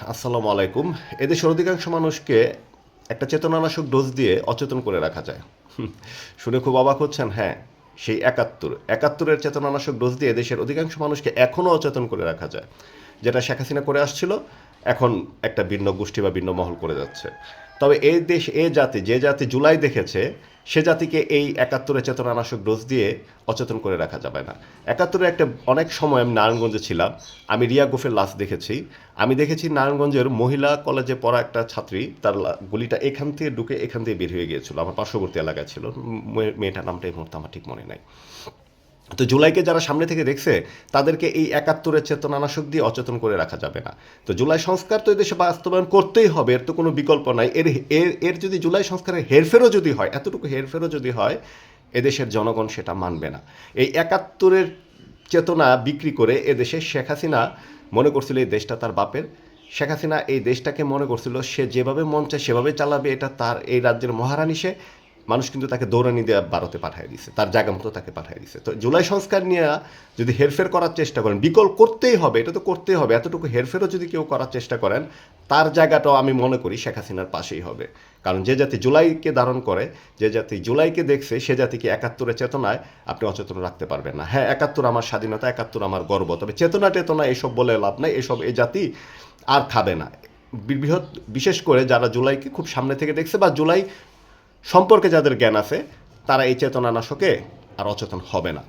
আসসালামু আলাইকুম। এদেশের অধিকাংশ মানুষকে একটা চেতনানাশক ডোজ দিয়ে অচেতন করে রাখা যায়। শুনে খুব অবাক হচ্ছেন? হ্যাঁ, সেই ৭১-এর চেতনানাশক ডোজ দিয়ে দেশের অধিকাংশ মানুষকে এখনও অচেতন করে রাখা যায়। যেটা শেখ হাসিনা করে আসছিল, এখন একটা ভিন্ন গোষ্ঠী বা ভিন্ন মহল করে যাচ্ছে। তবে এই দেশ, এ জাতি, যে জাতি জুলাই দেখেছে, সে জাতিকে এই ৭১-এর চেতনানাশক ডোজ দিয়ে অচেতন করে রাখা যাবে না। ৭১-এর একটা অনেক সময় আমি নারায়ণগঞ্জে ছিলাম। আমি রিয়া গোফের লাশ দেখেছি। আমি দেখেছি নারায়ণগঞ্জের মহিলা কলেজে পড়া একটা ছাত্রী, তার গুলিটা এখান থেকে ঢুকে এখান থেকে বের হয়ে গিয়েছিল। আমার পার্শ্ববর্তী এলাকায় ছিল। মেয়েটার নামটা এই মুহূর্তে আমার ঠিক মনে নাই। তো জুলাইকে যারা সামনে থেকে দেখছে, তাদেরকে এই ৭১-এর চেতনানাশক দিয়ে অচেতন করে রাখা যাবে না। তো জুলাই সংস্কার তো এদেশে বাস্তবায়ন করতেই হবে, এর তো কোনো বিকল্প নাই। এর যদি জুলাই সংস্কারের হেরফেরও যদি হয়, এতটুকু হেরফেরও যদি হয়, এদেশের জনগণ সেটা মানবে না। এই ৭১-এর চেতনা বিক্রি করে এদেশে শেখ হাসিনা মনে করছিল এই দেশটা তার বাপের। শেখ হাসিনা এই দেশটাকে মনে করছিল সে যেভাবে মন চায় সেভাবে চালাবে, এটা তার, এই রাজ্যের মহারানী সে। মানুষ কিন্তু তাকে দৌড়ানি দেওয়া ভারতে পাঠিয়ে দিছে, তার জায়গা মতো তাকে পাঠিয়ে দিছে। তো জুলাই সংস্কার নিয়ে যদি হেরফের করার চেষ্টা করেন, বিকল্প করতেই হবে, এটা তো করতেই হবে, এতটুকু হেরফেরও যদি কেউ করার চেষ্টা করেন, তার জায়গাটাও আমি মনে করি শেখ হাসিনার পাশেই হবে। কারণ যে জাতি জুলাইকে ধারণ করে, যে জাতি জুলাইকে দেখছে, সে জাতিকে ৭১-এর চেতনায় আপনি অচেতন রাখতে পারবেন না। হ্যাঁ, ৭১ আমার স্বাধীনতা, ৭১ আমার গর্ব, তবে চেতনা টেতনা এসব বলে লাভ নাই। এই জাতি আর খাবে না। বৃহৎ, বিশেষ করে যারা জুলাইকে খুব সামনে থেকে দেখছে বা জুলাই সম্পর্কে যাদের জ্ঞান আছে, তারা এই চেতনানাশকে আর অচেতন হবে না।